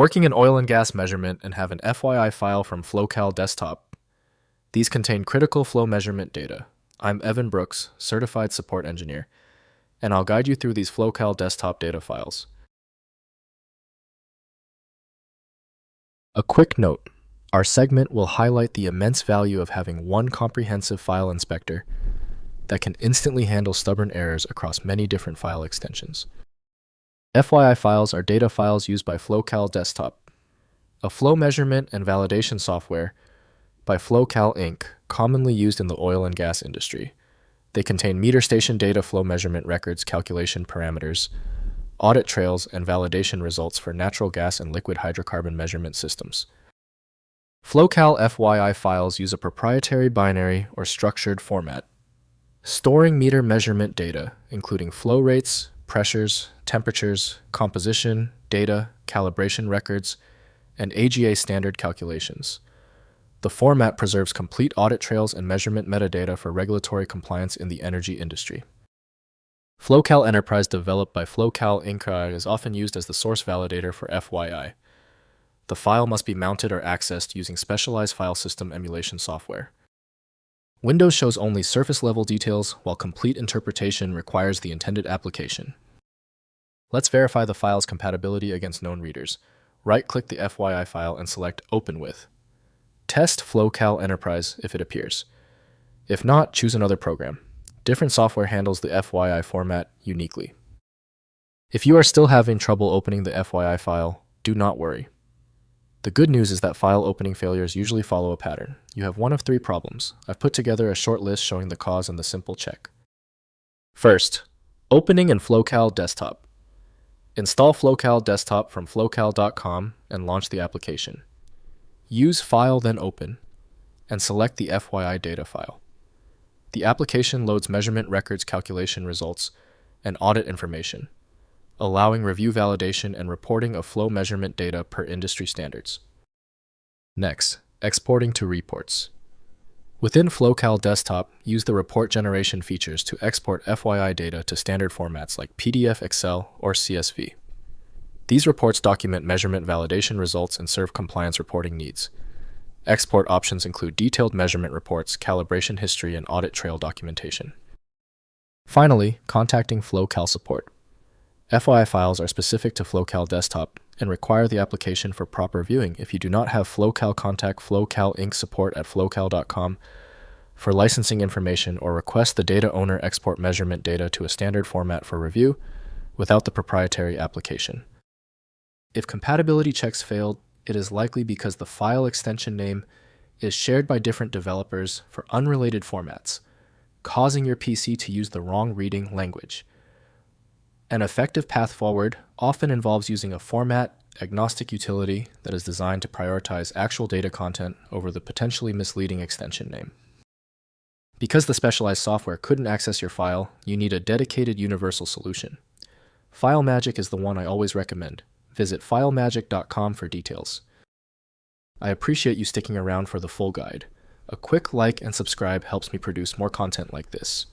Working in oil and gas measurement and have an FYI file from FLOWCAL Desktop. These contain critical flow measurement data. I'm Evan Brooks, Certified Support Engineer, and I'll guide you through these FLOWCAL Desktop data files. A quick note, our segment will highlight the immense value of having one comprehensive file inspector that can instantly handle stubborn errors across many different file extensions. FYI files are data files used by FLOWCAL Desktop, a flow measurement and validation software by FLOWCAL Inc., commonly used in the oil and gas industry. They contain meter station data, flow measurement records, calculation parameters, audit trails, and validation results for natural gas and liquid hydrocarbon measurement systems. FLOWCAL FYI files use a proprietary binary or structured format, storing meter measurement data, including flow rates, pressures, temperatures, composition, data, calibration records, and AGA standard calculations. The format preserves complete audit trails and measurement metadata for regulatory compliance in the energy industry. FLOWCAL Enterprise, developed by FLOWCAL Inc., is often used as the source validator for FYI. The file must be mounted or accessed using specialized file system emulation software. Windows shows only surface-level details, while complete interpretation requires the intended application. Let's verify the file's compatibility against known readers. Right-click the FYI file and select Open With. Test FLOWCAL Enterprise if it appears. If not, choose another program. Different software handles the FYI format uniquely. If you are still having trouble opening the FYI file, do not worry. The good news is that file opening failures usually follow a pattern. You have one of three problems. I've put together a short list showing the cause and the simple check. First, opening in FLOWCAL Desktop. Install FLOWCAL Desktop from flowcal.com and launch the application. Use File, then Open, and select the FYI data file. The application loads measurement records, calculation results, and audit information, allowing review, validation, and reporting of flow measurement data per industry standards. Next, exporting to reports. Within FLOWCAL Desktop, use the report generation features to export FYI data to standard formats like PDF, Excel, or CSV. These reports document measurement validation results and serve compliance reporting needs. Export options include detailed measurement reports, calibration history, and audit trail documentation. Finally, contacting FLOWCAL support. FYI files are specific to FLOWCAL Desktop and require the application for proper viewing. If you do not have FLOWCAL, contact FLOWCAL Inc. support at flowcal.com for licensing information, or request the data owner export measurement data to a standard format for review without the proprietary application. If compatibility checks failed, it is likely because the file extension name is shared by different developers for unrelated formats, causing your PC to use the wrong reading language. An effective path forward often involves using a format-agnostic utility that is designed to prioritize actual data content over the potentially misleading extension name. Because the specialized software couldn't access your file, you need a dedicated universal solution. FileMagick is the one I always recommend. Visit filemagick.com for details. I appreciate you sticking around for the full guide. A quick like and subscribe helps me produce more content like this.